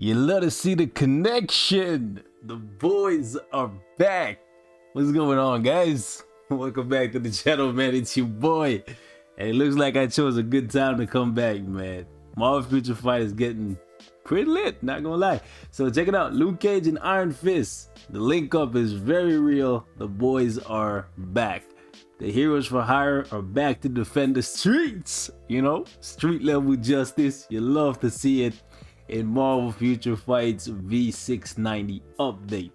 You love to see the connection. The boys are back. What's going on, guys? Welcome back to the channel, man. It's your boy. And it looks like I chose a good time to come back, man. Marvel Future Fight is getting pretty lit, not gonna lie. So check it out. Luke Cage and Iron Fist. The link up is very real. The boys are back. The heroes for hire are back to defend the streets. You know, street level justice. You love to see it in Marvel Future Fight's V690 update.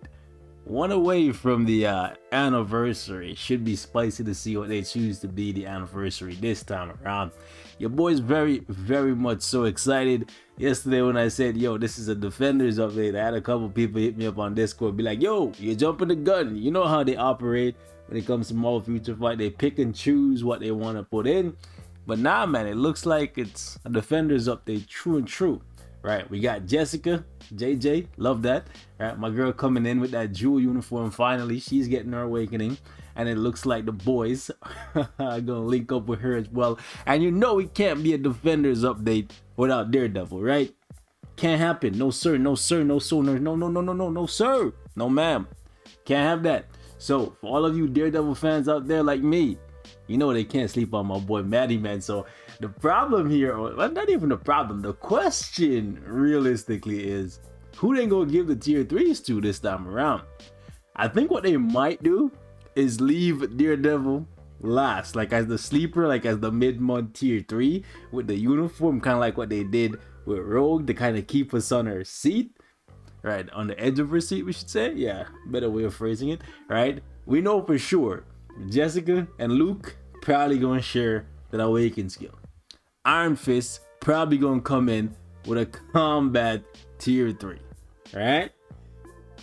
One away from the anniversary. Should be spicy to see what they choose to be the anniversary this time around. Your boy's very much so excited. Yesterday when I said, yo, this is a Defenders update, I had a couple people hit me up on Discord, be like, yo, you're jumping the gun. You know how they operate when it comes to Marvel Future Fight. They pick and choose what they want to put in. But nah, man, it looks like it's a Defenders update, true and true. Right, we got Jessica, JJ, love that. Right, my girl coming in with that jewel uniform finally. She's getting her awakening. And it looks like the boys are gonna link up with her as well. And you know it can't be a Defenders update without Daredevil, right? Can't happen. No sir, no sir, no sir, no sir. No ma'am. Can't have that. So for all of you Daredevil fans out there like me, you know they can't sleep on my boy Maddie, man. So the problem here, or not even the problem, the question realistically is, who they gonna give the tier 3s to this time around? I think what they might do is leave Daredevil last, like as the sleeper, like as the mid-month tier 3 with the uniform, kind of like what they did with Rogue to kind of keep us on her seat, right? On the edge of her seat, we should say. Yeah, better way of phrasing it, right? We know for sure Jessica and Luke probably gonna share that awaken skill. Iron Fist probably gonna come in with a combat tier 3, right?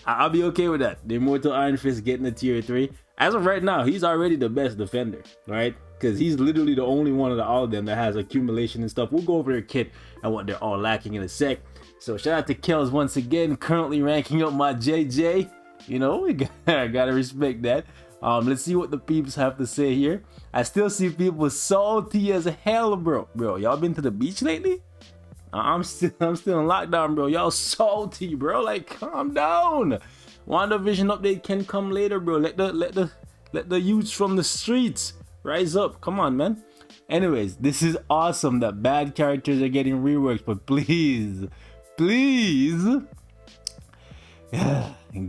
I'll be okay with that. The Immortal Iron Fist getting a tier 3. As of right now, he's already the best defender, right? Because he's literally the only one of all of them that has accumulation and stuff. We'll go over their kit and what they're all lacking in a sec. So shout out to Kels once again, currently ranking up my JJ. You know, I gotta respect that. Let's see what the peeps have to say here. I still see people salty as hell, bro. Bro, y'all been to the beach lately? I'm still in lockdown, bro. Y'all salty, bro. Like, calm down. WandaVision update can come later, bro. Let the youths from the streets rise up. Come on, man. Anyways, this is awesome that bad characters are getting reworked, but please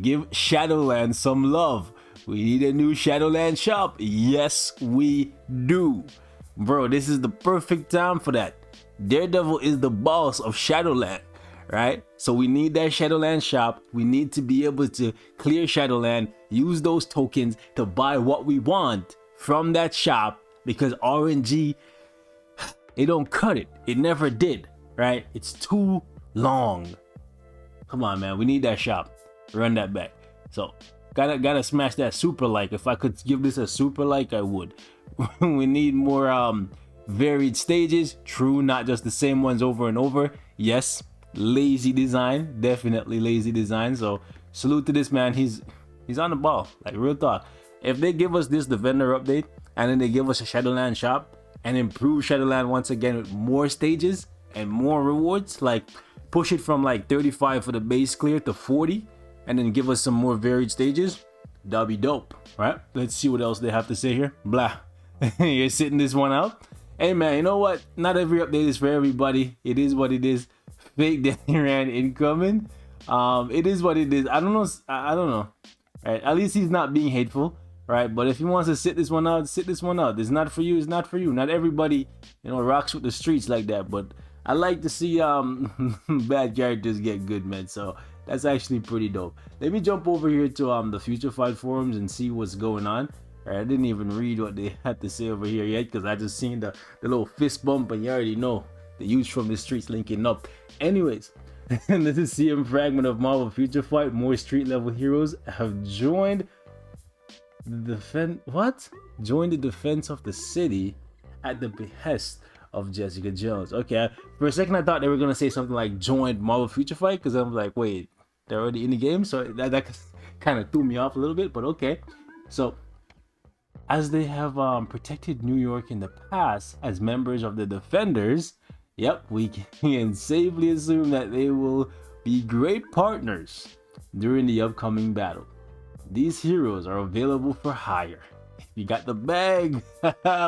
give Shadowland some love. We need a new Shadowland shop. Yes, we do. Bro, this is the perfect time for that. Daredevil is the boss of Shadowland, right? So we need that Shadowland shop. We need to be able to clear Shadowland, use those tokens to buy what we want from that shop, because RNG, it don't cut it. It never did, right? It's too long. Come on, man. We need that shop. Run that back. So gotta smash that super like. If I could give this a super like, I would. We need more varied stages. True, not just the same ones over and over. Yes, lazy design, definitely lazy design. So salute to this man. He's on the ball, like real talk. If they give us this Defender update and then they give us a Shadowland shop and improve Shadowland once again with more stages and more rewards, like push it from like 35 for the base clear to 40, and then give us some more varied stages, that'll be dope, right? Let's see what else they have to say here. Blah. You're sitting this one out. Hey man, you know what? Not every update is for everybody. It is what it is. Fake Danny Rand incoming. It is what it is. I don't know. I don't know. Right? At least he's not being hateful, right? But if he wants to sit this one out, sit this one out. It's not for you. It's not for you. Not everybody, you know, rocks with the streets like that. But I like to see bad characters get good, man. So that's actually pretty dope. Let me jump over here to the Future Fight forums and see what's going on. Right, I didn't even read what they had to say over here yet, because I just seen the little fist bump, and you already know the youths from the streets linking up. Anyways, this is CM fragment of Marvel Future Fight. More street level heroes have joined the joined the defense of the city at the behest of Jessica Jones. Okay, for a second I thought they were gonna say something like joined Marvel Future Fight, because I'm like, wait, they're already in the game, so that kind of threw me off a little bit. But okay, so as they have protected New York in the past as members of the Defenders, yep, we can safely assume that they will be great partners during the upcoming battle. These heroes are available for hire. If you got the bag,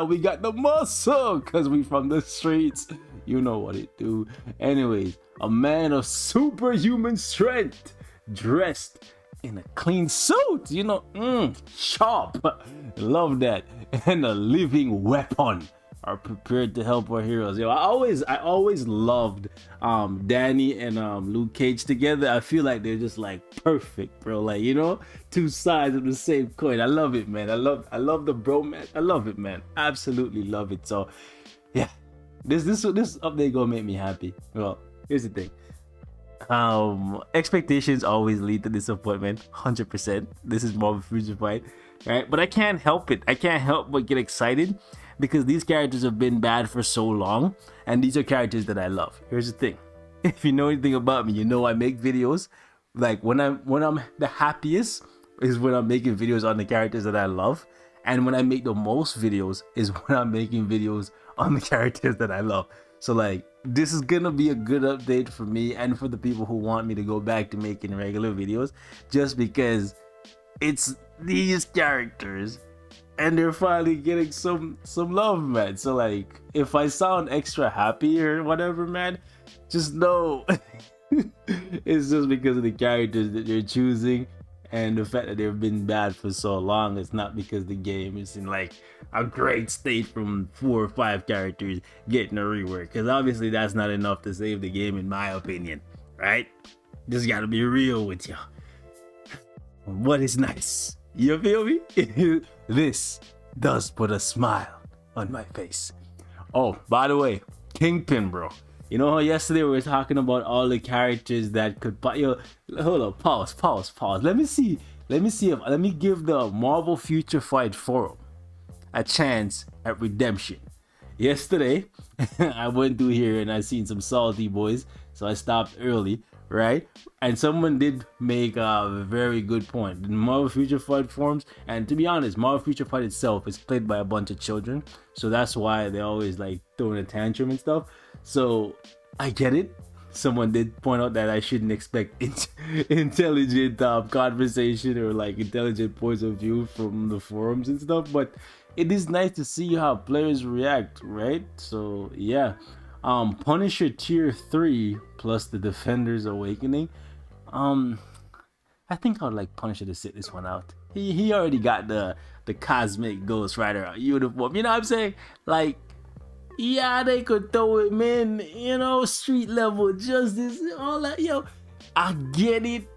we got the muscle, cause we from the streets. You know what it do. Anyways, a man of superhuman strength, dressed in a clean suit, you know, sharp, love that, and a living weapon are prepared to help our heroes. Yo, I always loved Danny and Luke Cage together. I feel like they're just like perfect, bro. Like, you know, two sides of the same coin. I love it, man. I love the bromance. I love it, man. Absolutely love it. So yeah, this update gonna make me happy. Well, here's the thing. Expectations always lead to disappointment. 100%. This is Marvel Future Fight, right? But I can't help it. I can't help but get excited because these characters have been bad for so long, and these are characters that I love. Here's the thing. If you know anything about me, you know I make videos. Like when I'm the happiest is when I'm making videos on the characters that I love, and when I make the most videos is when I'm making videos on the characters that I love. So like, this is gonna be a good update for me and for the people who want me to go back to making regular videos, just because it's these characters and they're finally getting some love, man. So like, if I sound extra happy or whatever, man, just know it's just because of the characters that they're choosing and the fact that they've been bad for so long. It's not because the game is in like a great state from 4 or 5 characters getting a rework, because obviously that's not enough to save the game in my opinion, right? Just gotta be real with you. What is nice, you feel me? This does put a smile on my face. Oh, by the way, Kingpin, bro. You know how yesterday we were talking about all the characters that could yo, hold up, pause. Let me give the Marvel Future Fight forum a chance at redemption. Yesterday, I went through here and I seen some salty boys, so I stopped early, right? And someone did make a very good point. The Marvel Future Fight forums, and to be honest, Marvel Future Fight itself is played by a bunch of children, so that's why they always like throwing a tantrum and stuff. So I get it. Someone did point out that I shouldn't expect intelligent conversation or like intelligent points of view from the forums and stuff, but it is nice to see how players react, right? So yeah, Punisher tier 3 plus the Defender's Awakening. I think I'd like Punisher to sit this one out. He already got the cosmic Ghost Rider uniform. You know what I'm saying? Like, yeah, they could throw him in, you know, street level justice, all that. Yo, I get it,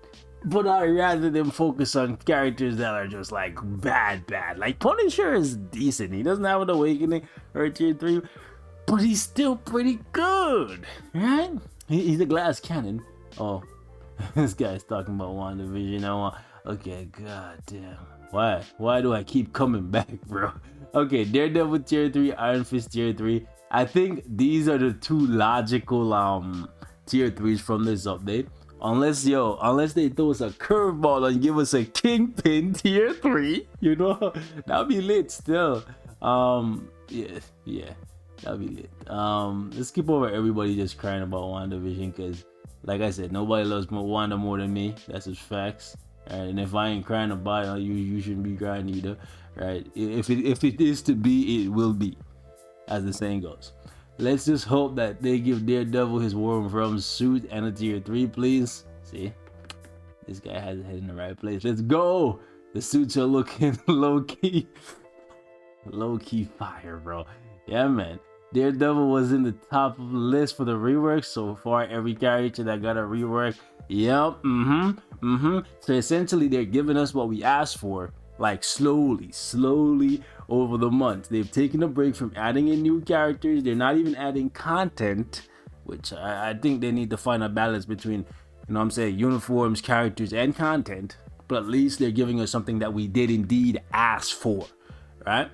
but I'd rather them focus on characters that are just like bad. Like Punisher is decent. He doesn't have an awakening or a tier 3, but he's still pretty good, right? He's a glass cannon. Oh, this guy's talking about WandaVision. Okay, goddamn. Why do I keep coming back, bro? Okay, Daredevil tier 3, Iron Fist tier 3. I think these are the two logical tier 3s from this update. Unless they throw us a curveball and give us a Kingpin tier 3, you know, that'd be lit still. Yeah, that'd be lit. Let's skip over everybody just crying about WandaVision, because like I said, nobody loves Wanda more than me. That's just facts. Right? And if I ain't crying about it, you shouldn't be crying either, right? If it is to be, it will be, as the saying goes. Let's just hope that they give Daredevil his War from suit and a tier 3, please. See, this guy has his head in the right place. Let's go. The suits are looking low key fire, bro. Yeah, man. Daredevil was in the top of the list for the rework so far. Every character that got a rework. Yep. So essentially, they're giving us what we asked for, like slowly over the months. They've taken a break from adding in new characters. They're not even adding content, which I think they need to find a balance between, you know what I'm saying, uniforms, characters, and content. But at least they're giving us something that we did indeed ask for, right?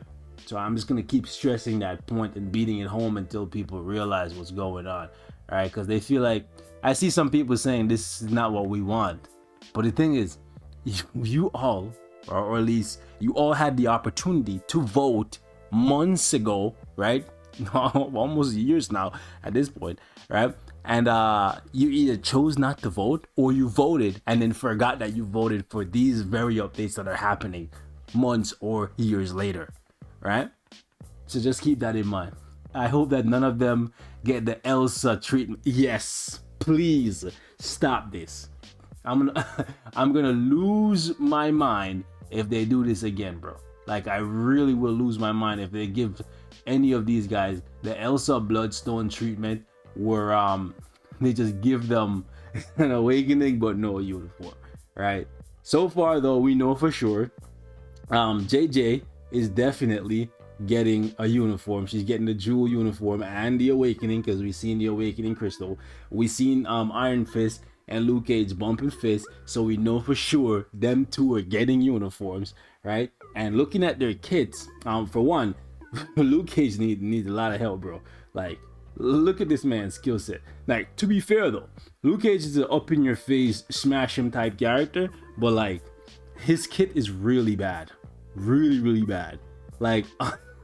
So I'm just gonna keep stressing that point and beating it home until people realize what's going on, right? Because they feel like, I see some people saying this is not what we want, but the thing is, you all, or at least you all had the opportunity to vote months ago, right? Almost years now at this point, right? and you either chose not to vote or you voted and then forgot that you voted for these very updates that are happening months or years later, right? So just keep that in mind. I hope that none of them get the Elsa treatment. Yes, please stop this. I'm gonna lose my mind if they do this again, bro. Like, I really will lose my mind if they give any of these guys the Elsa Bloodstone treatment, where they just give them an awakening but no uniform, right? So far though, we know for sure JJ is definitely getting a uniform. She's getting the jewel uniform and the awakening, because we've seen the awakening crystal. We've seen Iron Fist and Luke Cage bumping fists, so we know for sure them two are getting uniforms, right? And looking at their kits, for one, Luke Cage needs a lot of help, bro. Like, look at this man's skill set. Like, to be fair though, Luke Cage is an up in your face smash him type character, but like, his kit is really bad, really bad. Like,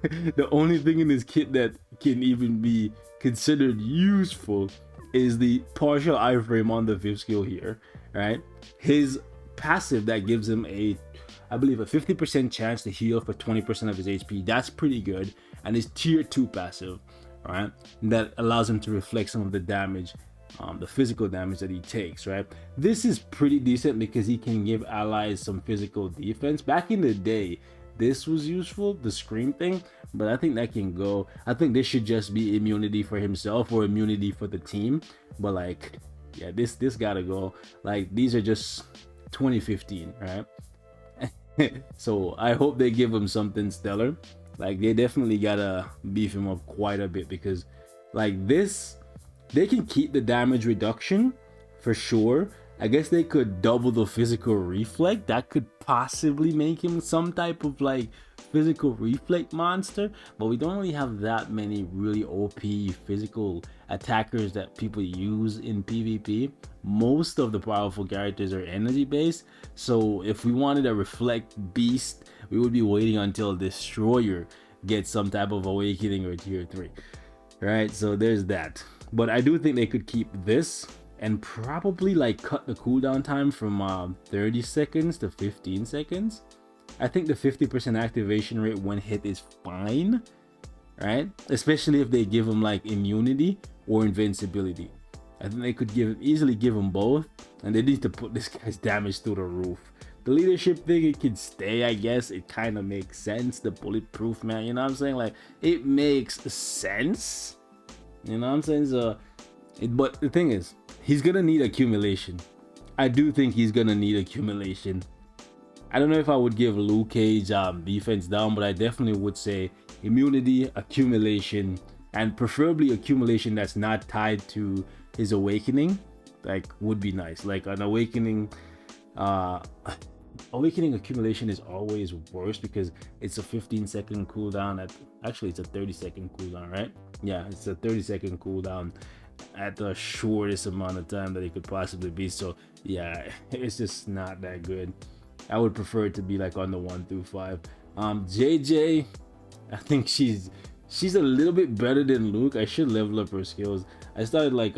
the only thing in his kit that can even be considered useful is the partial iframe on the 5th skill here, right? His passive that gives him I believe a 50% chance to heal for 20% of his HP. That's pretty good. And his tier 2 passive, right, that allows him to reflect some of the damage, the physical damage that he takes, right? This is pretty decent because he can give allies some physical defense. Back in the day, this was useful, the scream thing, but I think that can go. I think this should just be immunity for himself or immunity for the team. But like, yeah, this gotta go. Like, these are just 2015, right? So I hope they give him something stellar. Like, they definitely gotta beef him up quite a bit, because like this, they can keep the damage reduction for sure. I guess they could double the physical reflect. That could possibly make him some type of like physical reflect monster, but we don't really have that many really OP physical attackers that people use in PvP. Most of the powerful characters are energy based, so if we wanted a reflect beast, we would be waiting until Destroyer gets some type of awakening or tier 3, right? So there's that. But I do think they could keep this and probably like cut the cooldown time from 30 seconds to 15 seconds. I think the 50% activation rate when hit is fine, right? Especially if they give him like immunity or invincibility. I think they could easily give him both, and they need to put this guy's damage through the roof. The leadership thing, it can stay, I guess. It kind of makes sense. The bulletproof, man, you know what I'm saying? Like, it makes sense, you know what I'm saying? So, but the thing is, he's gonna need accumulation. I do think he's gonna need accumulation. I don't know if I would give Luke Cage defense down, but I definitely would say immunity, accumulation, and preferably accumulation that's not tied to his awakening. Like, would be nice. Like an awakening, awakening accumulation is always worse because it's a 15-second cooldown. Actually, it's a 30-second cooldown, right? Yeah, it's a 30-second cooldown at the shortest amount of time that it could possibly be. So yeah, it's just not that good. I would prefer it to be like on the 1 through 5. JJ, I think she's a little bit better than Luke. I should level up her skills. I started like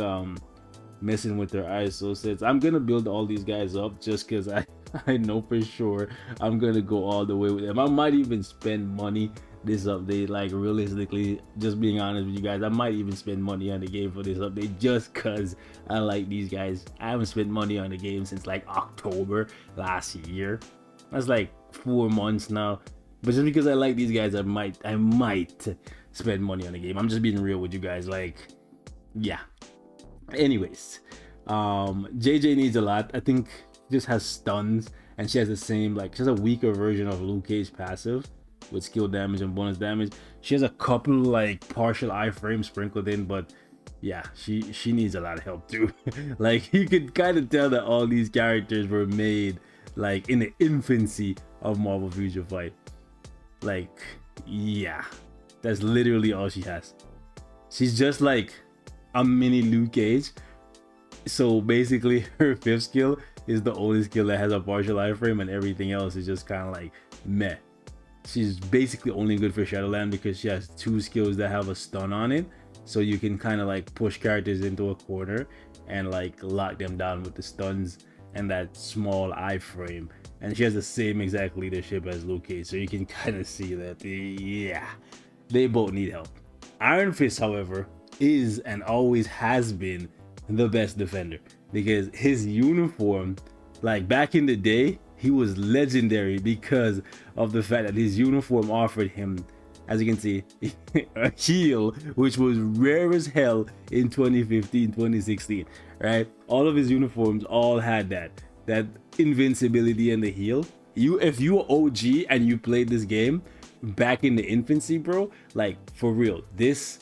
messing with her ISO sets. I'm gonna build all these guys up just because I know for sure I'm gonna go all the way with them. I might even spend money this update. Like, realistically, just being honest with you guys, I might even spend money on the game for this update just because I like these guys. I haven't spent money on the game since like October last year. That's like 4 months now. But just because I like these guys, I might spend money on the game. I'm just being real with you guys. Like, yeah. Anyways, JJ needs a lot. I think she just has stuns, and she has the same, like, she has a weaker version of Luke Cage passive with skill damage and bonus damage. She has a couple like partial iframe sprinkled in, but yeah, she needs a lot of help too. Like, you could kind of tell that all these characters were made like in the infancy of Marvel Future Fight. Like, yeah, that's literally all she has. She's just like a mini Luke Cage. So basically her 5th skill is the only skill that has a partial iframe, and everything else is just kind of like meh. She's basically only good for Shadowland because she has 2 skills that have a stun on it, so you can kind of like push characters into a corner and like lock them down with the stuns and that small iframe. And she has the same exact leadership as Luke Cage, so you can kind of see that yeah, they both need help. Iron Fist, however, is and always has been the best defender, because his uniform, like back in the day, he was legendary because of the fact that his uniform offered him, as you can see, a heal, which was rare as hell in 2015, 2016, right? All of his uniforms all had that invincibility and the heal. If you were OG and you played this game back in the infancy, bro, like for real, this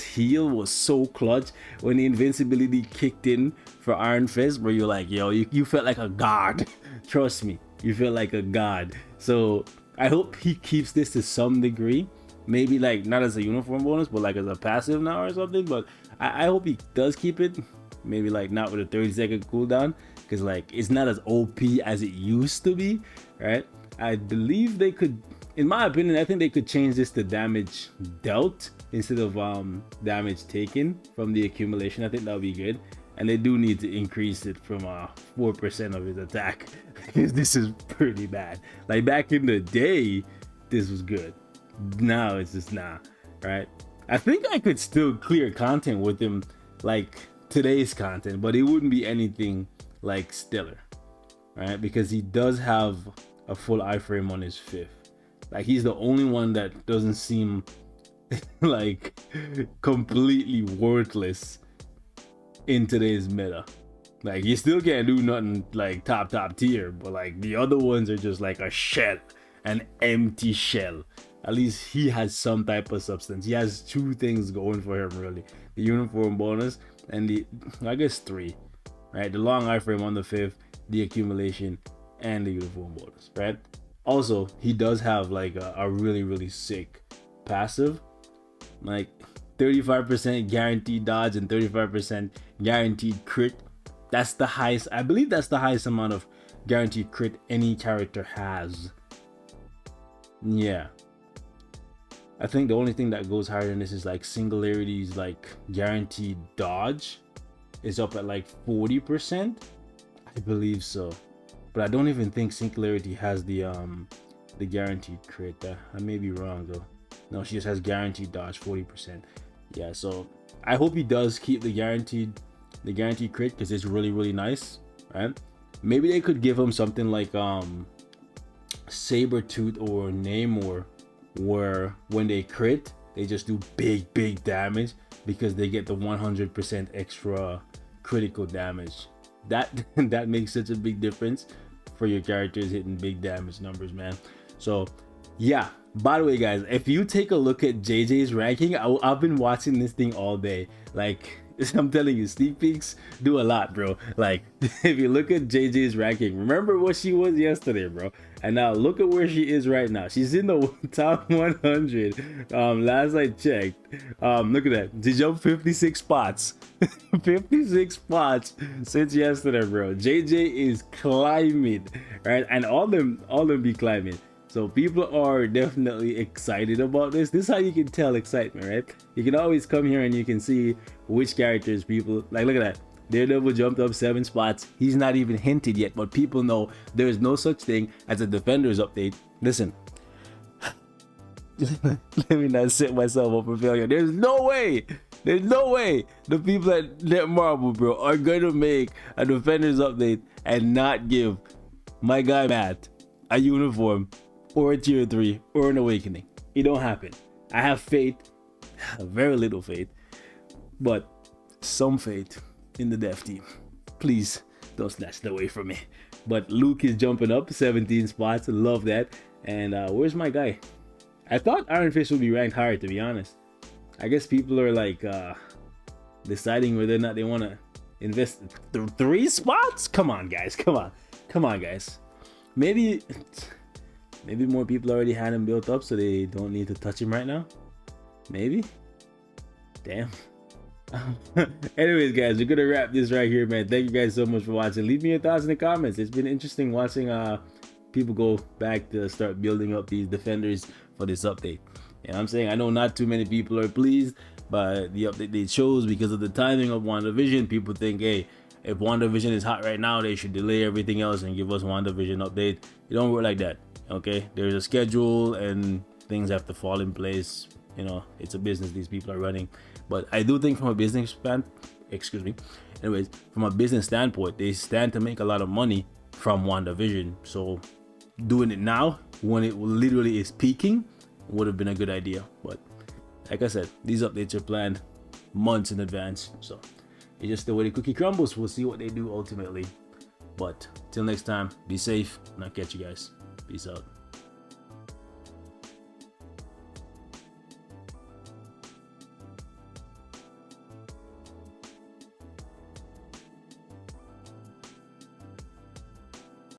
heal was so clutch when the invincibility kicked in for Iron Fist, where you're like, yo, you felt like a god. Trust me, you feel like a god. So I hope he keeps this to some degree, maybe like not as a uniform bonus, but like as a passive now or something. But I hope he does keep it, maybe like not with a 30-second cooldown, because like it's not as OP as it used to be, right? I believe they could, in my opinion, I think they could change this to damage dealt instead of damage taken from the accumulation. I think that would be good. And they do need to increase it from 4% of his attack, because this is pretty bad. Like back in the day, this was good. Now it's just nah, right? I think I could still clear content with him, like today's content, but it wouldn't be anything like stellar, right? Because he does have a full iframe on his 5th. Like he's the only one that doesn't seem like completely worthless in today's meta. Like you still can't do nothing like top tier, but like the other ones are just like a shell, an empty shell. At least he has some type of substance. He has 2 things going for him really: the uniform bonus and the, I guess 3, right? The long iframe on the 5th, the accumulation, and the uniform bonus, right? Also, he does have like a really sick passive, like 35% guaranteed dodge and 35% guaranteed crit. That's the highest, I believe that's the highest amount of guaranteed crit any character has. Yeah, I think the only thing that goes higher than this is like Singularity's like guaranteed dodge is up at like 40%, I believe so. But I don't even think Singularity has the guaranteed crit. I may be wrong though. No, she just has guaranteed dodge 40%. Yeah, so I hope he does keep the guaranteed crit, because it's really nice, right? Maybe they could give him something like Sabretooth or Namor, where when they crit they just do big damage because they get the 100% extra critical damage. That makes such a big difference for your characters hitting big damage numbers, man. So yeah, by the way guys, if you take a look at JJ's ranking, I've been watching this thing all day. Like I'm telling you, sneak peeks do a lot, bro. Like if you look at JJ's ranking, remember what she was yesterday, bro, and now look at where she is right now. She's in the top 100 last I checked. Look at that, she jumped 56 spots 56 spots since yesterday, bro. JJ is climbing, right? And all them be climbing. So people are definitely excited about this. This is how you can tell excitement, right? You can always come here and you can see which characters people like. Look at that, Daredevil jumped up 7 spots. He's not even hinted yet, but people know there is no such thing as a Defenders update. Listen, let me not set myself up for failure. There's no way the people at Netmarble, bro, are gonna make a Defenders update and not give my guy Matt a uniform or a tier 3 or an awakening. It don't happen. I have faith, very little faith, but some faith in the dev team. Please don't snatch that away from me. But Luke is jumping up 17 spots. Love that. And where's my guy? I thought Iron Fist would be ranked higher, to be honest. I guess people are like deciding whether or not they want to invest 3 spots. Come on guys, come on guys. Maybe more people already had him built up, so they don't need to touch him right now. Maybe. Damn. Anyways guys, we're gonna wrap this right here, man. Thank you guys so much for watching. Leave me your thoughts in the comments. It's been interesting watching people go back to start building up these defenders for this update. You know what I'm saying? I know not too many people are pleased by the update they chose because of the timing of WandaVision. People think, hey, if WandaVision is hot right now, they should delay everything else and give us WandaVision update. It don't work like that, okay? There's a schedule and things have to fall in place. You know, it's a business these people are running. But I do think from a business from a business standpoint, they stand to make a lot of money from WandaVision. So doing it now when it literally is peaking would have been a good idea. But like I said, these updates are planned months in advance. So it's just the way the cookie crumbles. We'll see what they do ultimately. But till next time, be safe and I'll catch you guys. Peace out.